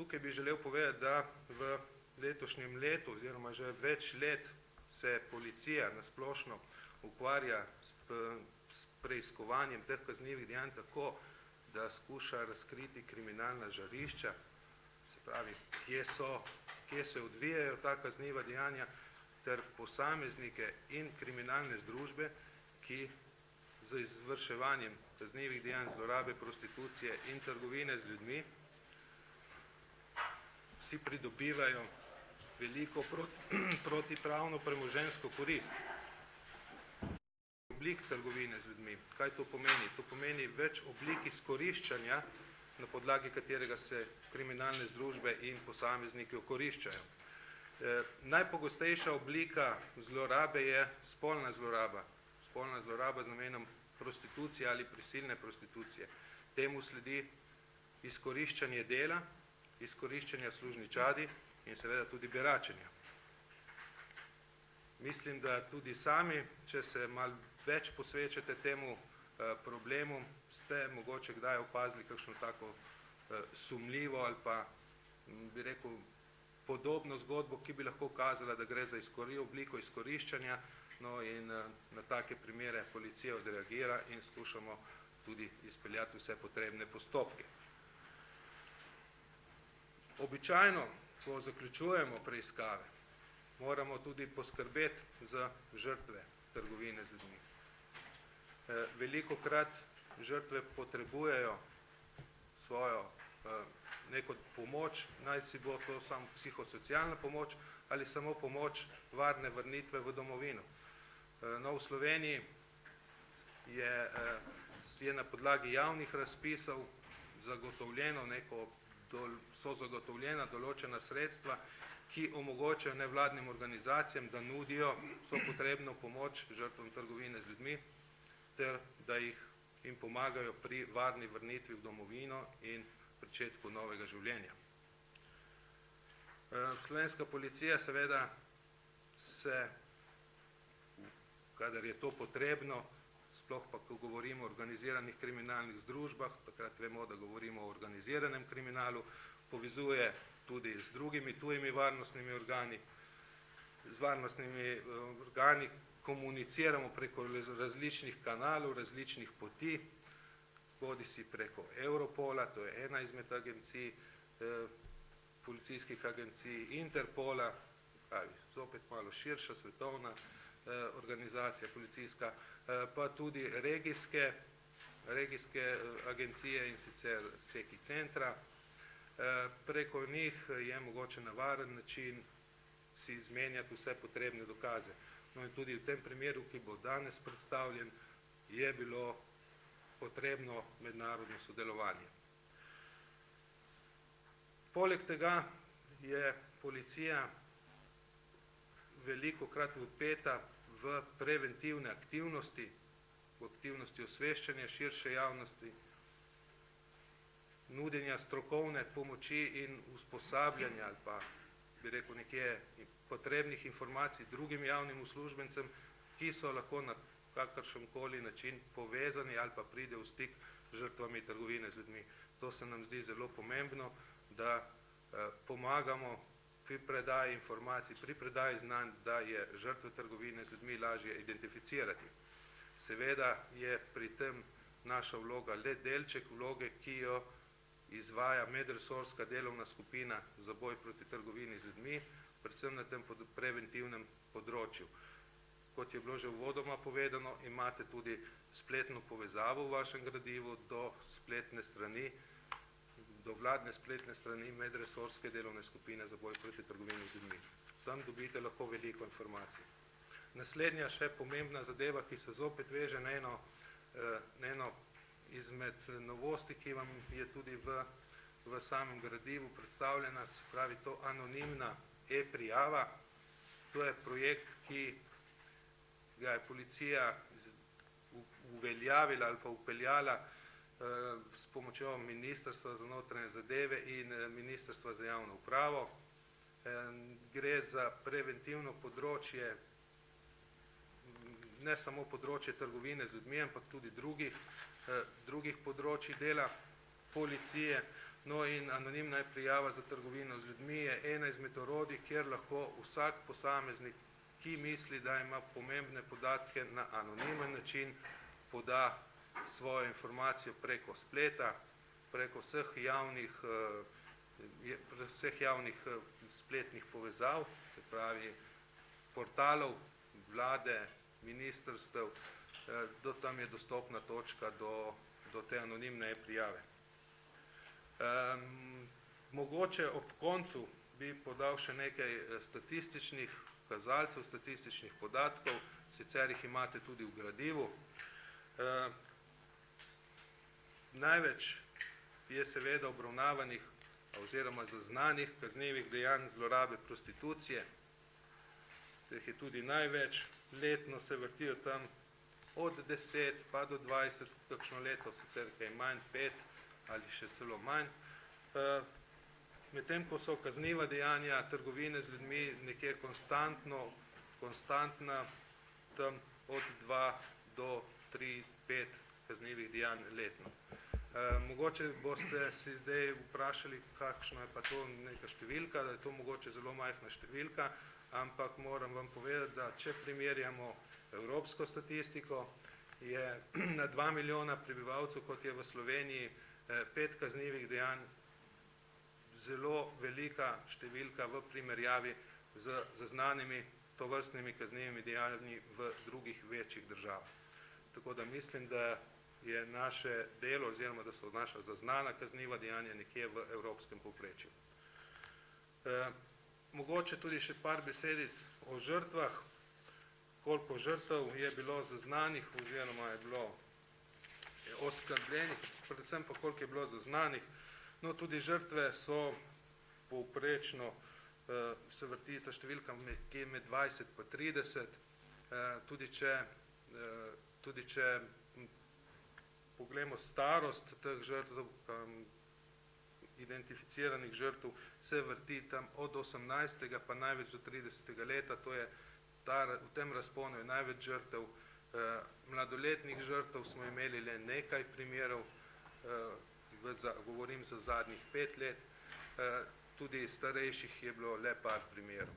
Tukaj bi želel povedati, da v letošnjem letu oziroma že več let se policija nasplošno ukvarja s preiskovanjem teh kaznivih dejanj tako, da skuša razkriti kriminalna žarišča, se pravi, kje se odvijajo ta kazniva dejanja, ter posameznike in kriminalne združbe, ki z izvrševanjem kaznivih dejanj zlorabe, prostitucije in trgovine z ljudmi si pridobivajo veliko protipravno premoženjsko korist. Oblik trgovine z ljudmi. Kaj to pomeni? To pomeni več oblik izkoriščanja, na podlagi katerega se kriminalne združbe in posamezniki okoriščajo. Najpogostejša oblika zlorabe je spolna zloraba. Spolna zloraba z namenom prostitucije ali prisilne prostitucije. Temu sledi izkoriščanje dela, izkoriščanja služničadi in seveda tudi beračenja. Mislim, da tudi sami, če se malo več posvečate temu problemu, ste mogoče kdaj opazili kakšno tako sumljivo ali pa, bi rekel, podobno zgodbo, ki bi lahko kazala, da gre za obliko izkoriščanja, no in na take primere policija odreagira in skušamo tudi izpeljati vse potrebne postopke. Običajno, ko zaključujemo preiskave, moramo tudi poskrbeti za žrtve trgovine z ljudmi. Velikokrat žrtve potrebujejo svojo neko pomoč, naj si bo to samo psihosocialna pomoč ali samo pomoč varne vrnitve v domovino. No, v Sloveniji je na podlagi javnih razpisov so zagotovljena določena sredstva, ki omogočajo nevladnim organizacijam, da nudijo vso potrebno pomoč žrtvam trgovine z ljudmi, ter da jim pomagajo pri varni vrnitvi v domovino in pričetku novega življenja. Slovenska policija seveda se, kadar je to potrebno, sploh pa, ko govorimo o organiziranih kriminalnih združbah, takrat vemo, da govorimo o organiziranem kriminalu, povezuje tudi z drugimi tujimi varnostnimi organi. Z varnostnimi organi komuniciramo preko različnih kanalov, različnih poti, bodisi preko Europola, to je ena izmed agencij, policijskih agencij, Interpola, zopet malo širša svetovna organizacija policijska, pa tudi regijske agencije in sicer SEKI centra. Preko njih je mogoče na varen način si izmenjati vse potrebne dokaze. No in tudi v tem primeru, ki bo danes predstavljen, je bilo potrebno mednarodno sodelovanje. Poleg tega je policija velikokrat vpeta v preventivne aktivnosti, v aktivnosti osveščanja širše javnosti, nudenja strokovne pomoči in usposabljanja ali pa, bi rekel, nekje potrebnih informacij drugim javnim uslužbencem, ki so lahko na kakršenkoli način povezani ali pa pride v stik z žrtvami trgovine z ljudmi. To se nam zdi zelo pomembno, da pomagamo pri predaji informacij, pri predaji znanj, da je žrtve trgovine z ljudmi lažje identificirati. Seveda je pri tem naša vloga le delček vloge, ki jo izvaja medresorska delovna skupina za boj proti trgovini z ljudmi, predvsem na tem preventivnem področju. Kot je bilo že uvodoma povedano, imate tudi spletno povezavo v vašem gradivu do spletne strani, do vladne spletne strani medresorske delovne skupine za boj proti trgovini z ljudmi. Tam dobite lahko veliko informacij. Naslednja še pomembna zadeva, ki se zopet veže na eno izmed novosti, ki vam je tudi v samem gradivu predstavljena, se pravi to anonimna e-prijava. To je projekt, ki ga je policija uveljavila ali pa upeljala s pomočjo Ministrstva za notranje zadeve in Ministrstva za javno upravo. Gre za preventivno področje, ne samo področje trgovine z ljudmi, ampak tudi drugih področij dela policije. No in anonimna prijava za trgovino z ljudmi je ena izmed orodij, kjer lahko vsak posameznik, ki misli, da ima pomembne podatke, na anonimen način poda svojo informacijo preko spleta, preko vseh javnih spletnih povezav, se pravi portalov, vlade, ministrstev, do tam je dostopna točka do te anonimne prijave. Mogoče ob koncu bi podal še nekaj statističnih kazalcev, statističnih podatkov, sicer jih imate tudi v gradivu. Največ je seveda obravnavanih oziroma zaznanih kaznivih dejanj zlorabe prostitucije, teh je tudi največ, letno se vrtijo tam od 10 pa do 20, kakšno leto sicer kaj manj, 5 ali še celo manj. Medtem ko so kazniva dejanja trgovine z ljudmi nekje konstantna tam od 2 do 3, 5 kaznivih dejanj letno. Mogoče boste si zdaj vprašali, kakšna je pa to neka številka, da je to mogoče zelo majhna številka, ampak moram vam povedati, da če primerjamo evropsko statistiko, je na 2 milijona prebivalcev, kot je v Sloveniji, 5 kaznivih dejanj zelo velika številka v primerjavi z zaznanimi tovrstnimi kaznivimi dejanji v drugih večjih državah. Tako da mislim, da je naše delo oziroma da so naša zaznana kazniva dejanja nekje v evropskem povprečju. Mogoče tudi še par besedic o žrtvah, koliko žrtev je bilo zaznanih oziroma je bilo oskrbljenih, predvsem pa koliko je bilo zaznanih. No, tudi žrtve so povprečno, se vrti ta številka nekje med 20 pa 30, tudi če pogledamo starost teh žrtev, identificiranih žrtev, se vrti tam od 18. pa največ do 30. leta, to je v tem razponu je največ žrtev. Mladoletnih žrtev smo imeli le nekaj primerov, govorim za zadnjih 5 let, tudi starejših je bilo le par primerov.